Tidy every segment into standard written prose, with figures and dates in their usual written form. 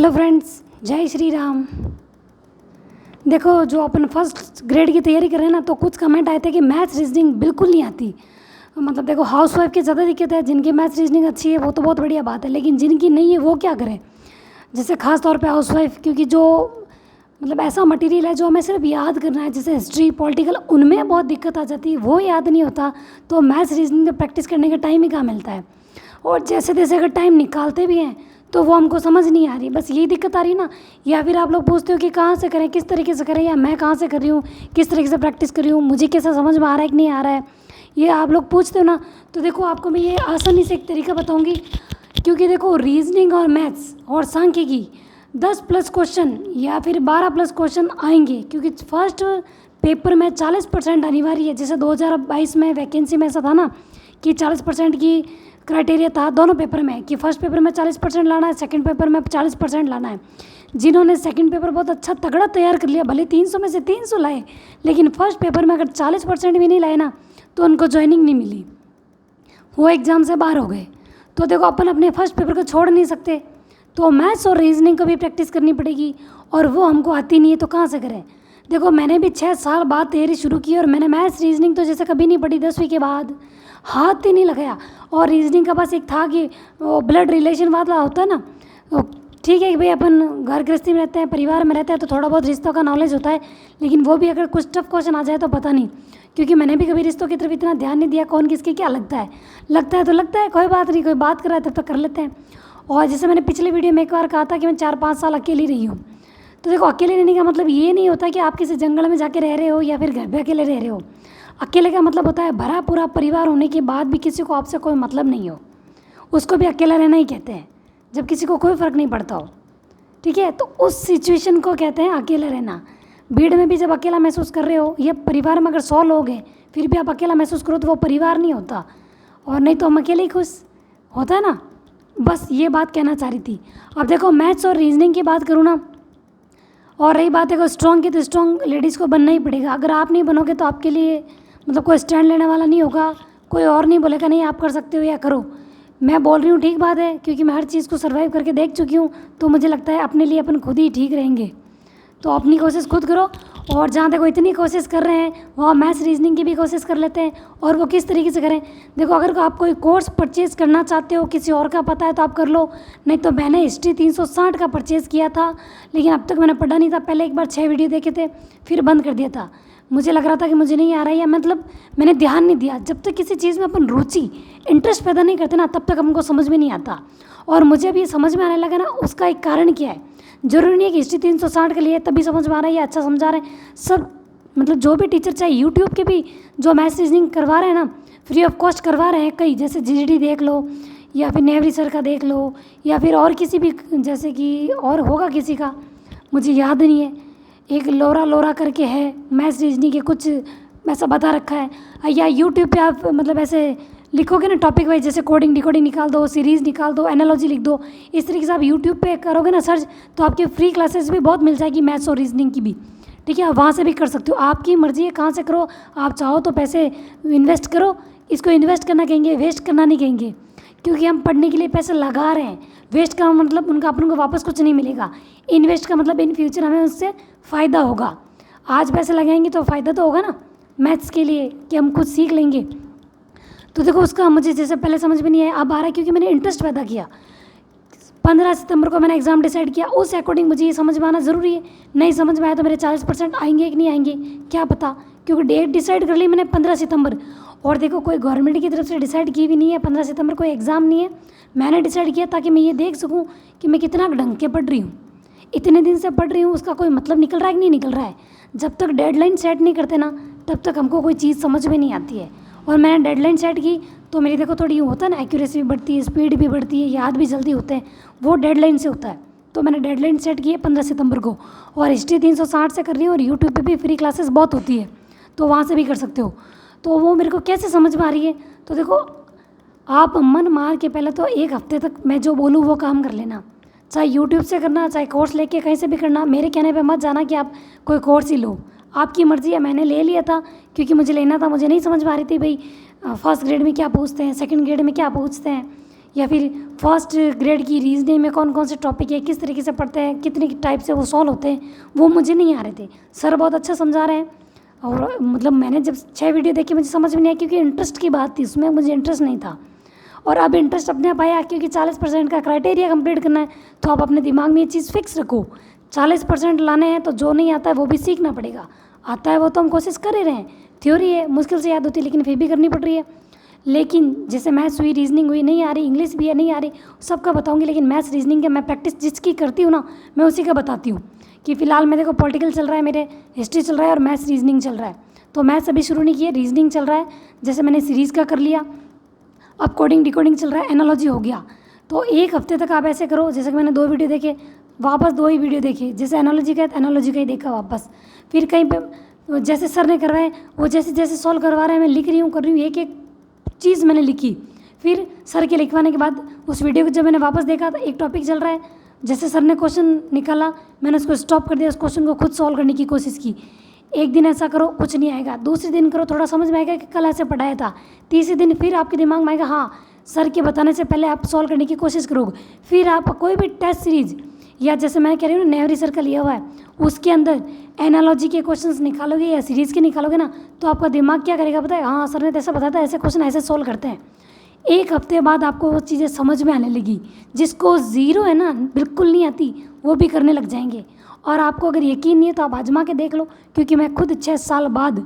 Hello friends, जय श्री राम। देखो, जो अपन फर्स्ट ग्रेड की तैयारी कर रहे हैं ना, तो कुछ कमेंट आए थे कि मैथ्स रीजनिंग बिल्कुल नहीं आती। मतलब देखो, हाउस वाइफ की ज़्यादा दिक्कत है। जिनकी मैथ्स रीजनिंग अच्छी है वो तो बहुत बढ़िया बात है, लेकिन जिनकी नहीं है वो क्या करें। जैसे खास तौर पे हाउस वाइफ, क्योंकि जो मतलब ऐसा मटेरियल है जो हमें सिर्फ याद करना है, जैसे हिस्ट्री, पॉलिटिकल, उनमें बहुत दिक्कत आ जाती है। वो याद नहीं होता तो मैथ्स रीजनिंग में प्रैक्टिस करने का टाइम ही कहाँ मिलता है। और जैसे तैसे अगर टाइम निकालते भी हैं तो वो हमको समझ नहीं आ रही, बस यही दिक्कत आ रही ना। या फिर आप लोग पूछते हो कि कहाँ से करें, किस तरीके से करें, या मैं कहाँ से कर रही हूँ, किस तरीके से प्रैक्टिस कर रही हूँ, मुझे कैसा समझ में आ रहा है कि नहीं आ रहा है, ये आप लोग पूछते हो ना। तो देखो, आपको मैं ये आसानी से एक तरीका बताऊँगी। क्योंकि देखो, रीजनिंग और मैथ्स और सांख्यिकी 10+ क्वेश्चन या फिर 12+ क्वेश्चन आएंगे, क्योंकि फर्स्ट पेपर में 40% अनिवार्य है। जैसे 2022 में वैकेंसी में ऐसा था ना कि 40% की क्राइटेरिया था दोनों पेपर में, कि फर्स्ट पेपर में 40% लाना है, सेकंड पेपर में 40% लाना है। जिन्होंने सेकंड पेपर बहुत अच्छा तगड़ा तैयार कर लिया, भले 300 में से 300 लाए, लेकिन फर्स्ट पेपर में अगर 40% भी नहीं लाए ना तो उनको ज्वाइनिंग नहीं मिली, वो एग्ज़ाम से बाहर हो गए। तो देखो, अपन अपने फर्स्ट पेपर को छोड़ नहीं सकते, तो मैथ्स और रीजनिंग को भी प्रैक्टिस करनी पड़ेगी। और वो हमको आती नहीं है तो कहाँ से करें। देखो, मैंने भी 6 साल बाद तैयारी शुरू की और मैंने मैथ्स रीजनिंग तो जैसे कभी नहीं पढ़ी, 10वीं के बाद हाथ ही नहीं लगाया। और रीजनिंग का बस एक था कि वो ब्लड रिलेशन वाला होता है ना, ठीक है कि भाई अपन घर गृहस्थी में रहते हैं, परिवार में रहते हैं, तो थोड़ा बहुत रिश्तों का नॉलेज होता है। लेकिन वो भी अगर कुछ टफ क्वेश्चन आ जाए तो पता नहीं, क्योंकि मैंने भी कभी रिश्तों की तरफ इतना ध्यान नहीं दिया। कौन किसके क्या लगता है तो लगता है, कोई बात नहीं, कोई बात कर रहा है तब तक कर लेते हैं। और जैसे मैंने पिछले वीडियो में एक बार कहा था कि मैं 4-5 साल अकेली रही हूँ। तो देखो, अकेले रहने का मतलब ये नहीं होता कि आप किसी जंगल में जाके रह रहे हो या फिर घर पे अकेले रह रहे हो। अकेले का मतलब होता है भरा पूरा परिवार होने के बाद भी किसी को आपसे कोई मतलब नहीं हो, उसको भी अकेला रहना ही कहते हैं, जब किसी को कोई फ़र्क नहीं पड़ता हो। ठीक है, तो उस सिचुएशन को कहते हैं अकेला रहना। भीड़ में भी जब अकेला महसूस कर रहे हो, या परिवार में अगर 100 लोग हैं फिर भी आप अकेला महसूस करो तो वो परिवार नहीं होता, और नहीं तो हम अकेले ही खुश होता है ना। बस ये बात कहना चाह रही थी। अब देखो, मैथ्स और रीजनिंग की बात करूँ ना, और रही बात है को स्ट्रॉन्ग की, तो स्ट्रॉन्ग लेडीज़ को बनना ही पड़ेगा। अगर आप नहीं बनोगे तो आपके लिए मतलब कोई स्टैंड लेने वाला नहीं होगा, कोई और नहीं बोलेगा नहीं आप कर सकते हो या करो। मैं बोल रही हूँ ठीक बात है, क्योंकि मैं हर चीज़ को सर्वाइव करके देख चुकी हूँ, तो मुझे लगता है अपने लिए अपन खुद ही ठीक रहेंगे। तो अपनी कोशिश खुद करो, और जहाँ तक वो इतनी कोशिश कर रहे हैं वहाँ मैथ्स रीजनिंग की भी कोशिश कर लेते हैं। और वो किस तरीके से करें, देखो, अगर आप कोई कोर्स परचेज़ करना चाहते हो, किसी और का पता है तो आप कर लो। नहीं तो मैंने हिस्ट्री 360 का परचेज़ किया था, लेकिन अब तक मैंने पढ़ा नहीं था। पहले एक बार 6 वीडियो देखे थे, फिर बंद कर दिया था। मुझे लग रहा था कि मुझे नहीं आ रहा है, या मतलब मैंने ध्यान नहीं दिया। जब तक किसी चीज़ में अपन रुचि, इंटरेस्ट पैदा नहीं करते ना, तब तक हमको समझ में नहीं आता। और मुझे अभी समझ में आने लगा ना, उसका एक कारण क्या है। जरूरी नहीं है कि हिस्ट्री 360 के लिए तभी समझ में आ रहा है या अच्छा समझा रहे हैं। सब मतलब जो भी टीचर, चाहे यूट्यूब के भी जो मैथ्स रीजनिंग करवा रहे हैं ना, फ्री ऑफ कॉस्ट करवा रहे हैं कई, जैसे जीडी देख लो, या फिर नेवरी सर का देख लो, या फिर और किसी भी, जैसे कि और होगा किसी का, मुझे याद नहीं है, एक लोरा करके है, मैथ्स रीजनिंग के कुछ ऐसा बता रखा है। या यूट्यूब पे आप मतलब ऐसे लिखोगे ना टॉपिक वाइज, जैसे कोडिंग डिकोडिंग निकाल दो, सीरीज़ निकाल दो, एनालॉजी लिख दो, इस तरीके से आप यूट्यूब पे करोगे ना सर्च, तो आपके फ्री क्लासेस भी बहुत मिल जाएगी मैथ्स और रीजनिंग की भी। ठीक है, आप वहाँ से भी कर सकते हो, आपकी मर्जी है कहाँ से करो। आप चाहो तो पैसे इन्वेस्ट करो, इसको इन्वेस्ट करना कहेंगे, वेस्ट करना नहीं कहेंगे, क्योंकि हम पढ़ने के लिए पैसे लगा रहे हैं। वेस्ट का मतलब उनका अपन को वापस कुछ नहीं मिलेगा। इन्वेस्ट का मतलब इन फ्यूचर हमें उससे फ़ायदा होगा। आज पैसे लगाएंगे तो फ़ायदा तो होगा ना मैथ्स के लिए, कि हम कुछ सीख लेंगे। तो देखो, उसका मुझे जैसे पहले समझ में नहीं आया, अब आ रहा है, क्योंकि मैंने इंटरेस्ट पैदा किया। 15 सितंबर को मैंने एग्ज़ाम डिसाइड किया, उस अकॉर्डिंग मुझे ये समझ में आना ज़रूरी है। नहीं समझ में आया तो मेरे 40% आएंगे कि नहीं आएंगे क्या पता, क्योंकि डेट डिसाइड कर ली मैंने 15 सितंबर। और देखो, कोई गवर्नमेंट की तरफ से डिसाइड की भी नहीं है, 15 सितंबर कोई एग्ज़ाम नहीं है। मैंने डिसाइड किया ताकि मैं ये देख सकूँ कि मैं कितना ढंग के पढ़ रही हूँ, इतने दिन से पढ़ रही हूँ, उसका कोई मतलब निकल रहा है कि नहीं निकल रहा है। जब तक डेडलाइन सेट नहीं करते ना, तब तक हमको कोई चीज़ समझ में नहीं आती है। और मैंने डेडलाइन सेट की तो मेरी देखो थोड़ी होता है ना, एक्यूरेसी भी बढ़ती है, स्पीड भी बढ़ती है, याद भी जल्दी होते हैं, वो डेडलाइन से होता है। तो मैंने डेडलाइन सेट की है 15 सितंबर को, और हिस्ट्री 360 से कर रही हूँ, और यूट्यूब पे भी फ्री क्लासेस बहुत होती है, तो वहाँ से भी कर सकते हो। तो वो मेरे को कैसे समझ में आ रही है, तो देखो, आप मन मार के पहले तो 1 हफ्ते तक मैं जो बोलूँ वो काम कर लेना, चाहे यूट्यूब से करना, चाहे कोर्स लेके कहीं से भी करना। मेरे कहने पे मत जाना कि आप कोई कोर्स ही लो, आपकी मर्ज़ी है। मैंने ले लिया था क्योंकि मुझे लेना था, मुझे नहीं समझ में आ रही थी भाई फर्स्ट ग्रेड में क्या पूछते हैं, सेकंड ग्रेड में क्या पूछते हैं, या फिर फर्स्ट ग्रेड की रीजनिंग में कौन कौन से टॉपिक है, किस तरीके से पढ़ते हैं, कितने टाइप से वो सॉल्व होते हैं, वो मुझे नहीं आ रहे थे। सर बहुत अच्छा समझा रहे हैं और मतलब मैंने जब 6 वीडियो देखी मुझे समझ में नहीं आया, क्योंकि इंटरेस्ट की बात थी, उसमें मुझे इंटरेस्ट नहीं था। और अब इंटरेस्ट अपने आप आया, क्योंकि 40% का क्राइटेरिया कंप्लीट करना है, तो आप अपने दिमाग में ये चीज़ फिक्स रखो, 40% लाने हैं तो जो नहीं आता है वो भी सीखना पड़ेगा। आता है वो तो हम कोशिश कर ही रहे हैं, थ्योरी है मुश्किल से याद होती है लेकिन फिर भी करनी पड़ रही है। लेकिन जैसे मैथ्स हुई, रीजनिंग हुई, नहीं आ रही, इंग्लिश भी है नहीं आ रही, सबका बताऊंगी। लेकिन मैथ्स रीजनिंग का मैं प्रैक्टिस जिसकी करती हूँ ना, मैं उसी का बताती हूँ। कि फ़िलहाल मेरे को पॉलिटिकल चल रहा है, मेरे हिस्ट्री चल रहा है और मैथ्स रीजनिंग चल रहा है। तो मैथ्स अभी शुरू नहीं किया, रीजनिंग चल रहा है। जैसे मैंने सीरीज़ का कर लिया, अब कोडिंग डिकोडिंग चल रहा है, एनालॉजी हो गया। तो एक हफ्ते तक आप ऐसे करो, जैसे कि मैंने 2 वीडियो देखे, वापस 2 ही वीडियो देखे। जैसे एनालॉजी का है तो एनालॉजी का ही देखा वापस। फिर कहीं पे जैसे सर ने करवाए, वो जैसे जैसे सॉल्व करवा रहे हैं, मैं लिख रही हूँ, कर रही हूँ, एक एक चीज़ मैंने लिखी। फिर सर के लिखवाने के बाद उस वीडियो को जब मैंने वापस देखा तो एक टॉपिक चल रहा है, जैसे सर ने क्वेश्चन निकाला, मैंने उसको स्टॉप कर दिया, उस क्वेश्चन को खुद सॉल्व करने की कोशिश की। एक दिन ऐसा करो, कुछ नहीं आएगा, दूसरे दिन करो, थोड़ा समझ में आएगा कि कल ऐसे पढ़ाया था, तीसरे दिन फिर आपके दिमाग में आएगा, हाँ सर के बताने से पहले आप सॉल्व करने की कोशिश करोगे। फिर आप कोई भी टेस्ट सीरीज, या जैसे मैं कह रही हूँ ना नेहरी सर का लिया हुआ है, उसके अंदर एनालॉजी के क्वेश्चंस निकालोगे या सीरीज़ के निकालोगे ना, तो आपका दिमाग क्या करेगा पता है, हाँ सर ने ऐसा बताया था, ऐसे क्वेश्चन ऐसे सॉल्व करते हैं। एक हफ्ते बाद आपको वो चीज़ें समझ में आने लगी। जिसको ज़ीरो है ना, बिल्कुल नहीं आती, वो भी करने लग जाएंगे। और आपको अगर यकीन नहीं है तो आप आजमा के देख लो, क्योंकि मैं खुद 6 साल बाद,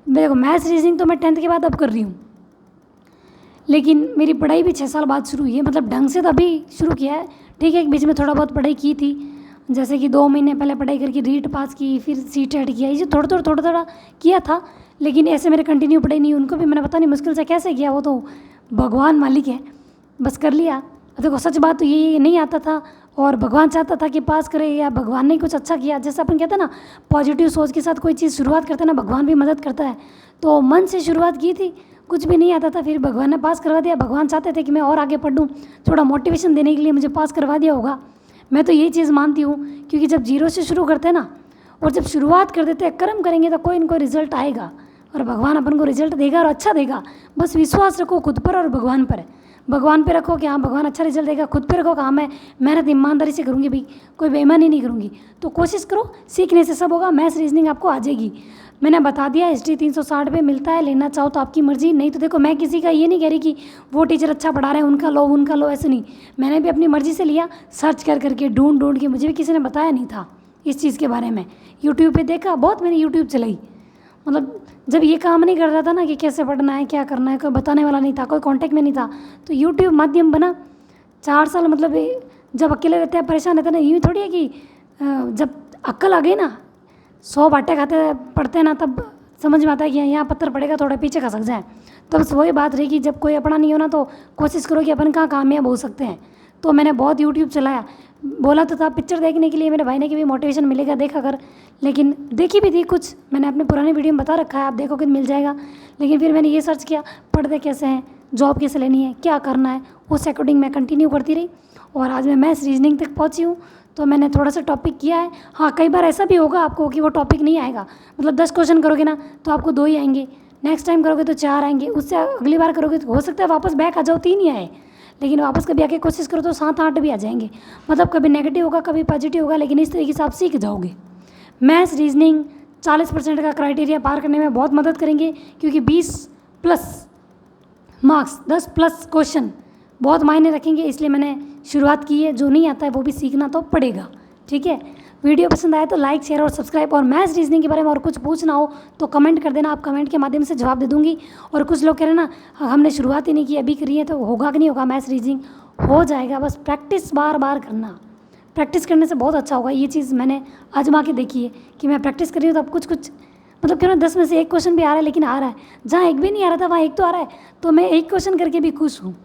देखो मैथ्स रीजनिंग तो मैं 10th के बाद अब कर रही हूँ, लेकिन मेरी पढ़ाई भी 6 साल बाद शुरू हुई है। मतलब ढंग से तो अभी शुरू किया है, ठीक है, एक बीच में थोड़ा बहुत पढ़ाई की थी, जैसे कि 2 महीने पहले पढ़ाई करके रीट पास की, फिर सीटेट किया, ये थोड़ा थोड़ा किया था। लेकिन ऐसे मेरे कंटिन्यू पढ़ाई नहीं, उनको भी मैंने पता नहीं मुश्किल से कैसे किया, वो तो भगवान मालिक है, बस कर लिया। देखो सच बात तो ये नहीं आता था, और भगवान चाहता था कि पास करे, या भगवान ने कुछ अच्छा किया। जैसे अपन कहते हैं ना, पॉजिटिव सोच के साथ कोई चीज़ शुरुआत करते हैं ना, भगवान भी मदद करता है। तो मन से शुरुआत की थी, कुछ भी नहीं आता था, फिर भगवान ने पास करवा दिया। भगवान चाहते थे कि मैं और आगे पढ़ूँ, थोड़ा मोटिवेशन देने के लिए मुझे पास करवा दिया होगा। मैं तो यही चीज़ मानती हूँ, क्योंकि जब जीरो से शुरू करते हैं ना, और जब शुरुआत कर देते हैं, कर्म करेंगे तो कोई न कोई रिजल्ट आएगा, और भगवान अपन को रिजल्ट देगा और अच्छा देगा। बस विश्वास रखो खुद पर और भगवान पर। भगवान पे रखो कि हाँ भगवान अच्छा रिजल्ट देगा, खुद पे रखो कि हाँ मैं मेहनत ईमानदारी से करूँगी भाई, कोई बेईमानी नहीं करूँगी। तो कोशिश करो, सीखने से सब होगा। मैथ्स रीजनिंग आपको आ जाएगी। मैंने बता दिया, हिस्ट्री 360 पे मिलता है, लेना चाहो तो आपकी मर्जी, नहीं तो देखो मैं किसी का ये नहीं कह रही कि वो टीचर अच्छा पढ़ा रहे हैं उनका लो, ऐसे नहीं। मैंने भी अपनी मर्जी से लिया, सर्च कर करके ढूंढ के, मुझे भी किसी ने बताया नहीं था इस चीज़ के बारे में। यूट्यूब पे देखा, बहुत मैंने यूट्यूब चलाई। मतलब जब ये काम नहीं कर रहा था ना कि कैसे पढ़ना है, क्या करना है, कोई बताने वाला नहीं था, कोई कांटेक्ट में नहीं था, तो यूट्यूब माध्यम बना। 4 साल मतलब जब अकेले रहते हैं, परेशान रहते हैं ना, यूँ थोड़ी है कि जब अक्ल आ गई ना, 100 बातें खाते पढ़ते हैं ना, तब समझ में आता है कि यहाँ पत्थर पड़ेगा, थोड़ा पीछे खसक जाए। तो बस वही बात रही कि जब कोई अपना नहीं हो ना, तो कोशिश करो कि अपन कहाँ कामयाब हो सकते हैं। तो मैंने बहुत यूट्यूब चलाया, बोला तो था पिक्चर देखने के लिए, मेरे भाई ने कि भी मोटिवेशन मिलेगा देखा कर, लेकिन देखी भी थी कुछ, मैंने अपने पुराने वीडियो में बता रखा है, आप देखोगे मिल जाएगा। लेकिन फिर मैंने ये सर्च किया, पढ़ते कैसे हैं, जॉब कैसे लेनी है, क्या करना है, उस अकॉर्डिंग मैं कंटिन्यू करती रही, और आज मैं मैथ्स रीजनिंग तक पहुँची हूँ। तो मैंने थोड़ा सा टॉपिक किया है। हाँ, कई बार ऐसा भी होगा आपको कि वो टॉपिक नहीं आएगा, मतलब 10 क्वेश्चन करोगे ना तो आपको 2 ही आएंगे, नेक्स्ट टाइम करोगे तो 4 आएंगे, उससे अगली बार करोगे तो हो सकता है वापस बैक आ जाओ, 3 ही आए, लेकिन वापस कभी आके कोशिश करो तो 7-8 भी आ जाएंगे। मतलब कभी नेगेटिव होगा, कभी पॉजिटिव होगा, लेकिन इस तरीके से आप सीख जाओगे। मैथ्स रीजनिंग 40% का क्राइटेरिया पार करने में बहुत मदद करेंगे, क्योंकि 20+ मार्क्स, 10+ क्वेश्चन बहुत मायने रखेंगे, इसलिए मैंने शुरुआत की है। जो नहीं आता है वो भी सीखना तो पड़ेगा, ठीक है। वीडियो पसंद आए तो लाइक, शेयर और सब्सक्राइब। और मैथ्स रीजनिंग के बारे में और कुछ पूछना हो तो कमेंट कर देना, आप कमेंट के माध्यम से जवाब दे दूंगी। और कुछ लोग कह रहे हैं ना हमने शुरुआत ही नहीं की, अभी करी है, तो होगा कि नहीं होगा मैथ्स रीजनिंग? हो जाएगा, बस प्रैक्टिस बार बार करना। प्रैक्टिस करने से बहुत अच्छा होगा। ये चीज़ मैंने आजमा के देखी है कि मैं प्रैक्टिस कर रही हूँ तो अब कुछ मतलब क्यों ना 10 में से 1 क्वेश्चन भी आ रहा है, लेकिन आ रहा है। जहाँ 1 भी नहीं आ रहा था वहाँ 1 तो आ रहा है, तो मैं 1 क्वेश्चन करके भी खुश हूँ।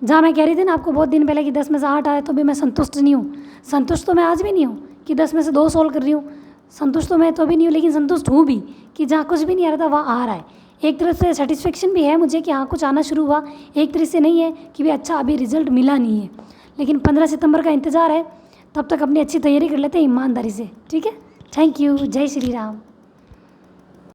जहाँ मैं कह रही थी ना आपको बहुत दिन पहले कि 10 में से 8 आए तो भी मैं संतुष्ट नहीं हूँ। संतुष्ट तो मैं आज भी नहीं हूँ कि 10 में से 2 सॉल्व कर रही हूँ, संतुष्ट तो मैं तो भी नहीं हूँ, लेकिन संतुष्ट हूँ भी कि जहाँ कुछ भी नहीं आ रहा था वहाँ आ रहा है। एक तरफ से सेटिस्फेक्शन भी है मुझे कि हाँ कुछ आना शुरू हुआ, एक तरह से नहीं है कि भाई अच्छा अभी रिजल्ट मिला नहीं है। लेकिन 15 सितंबर का इंतज़ार है, तब तक अपनी अच्छी तैयारी कर लेते हैं ईमानदारी से, ठीक है। थैंक यू, जय श्री राम।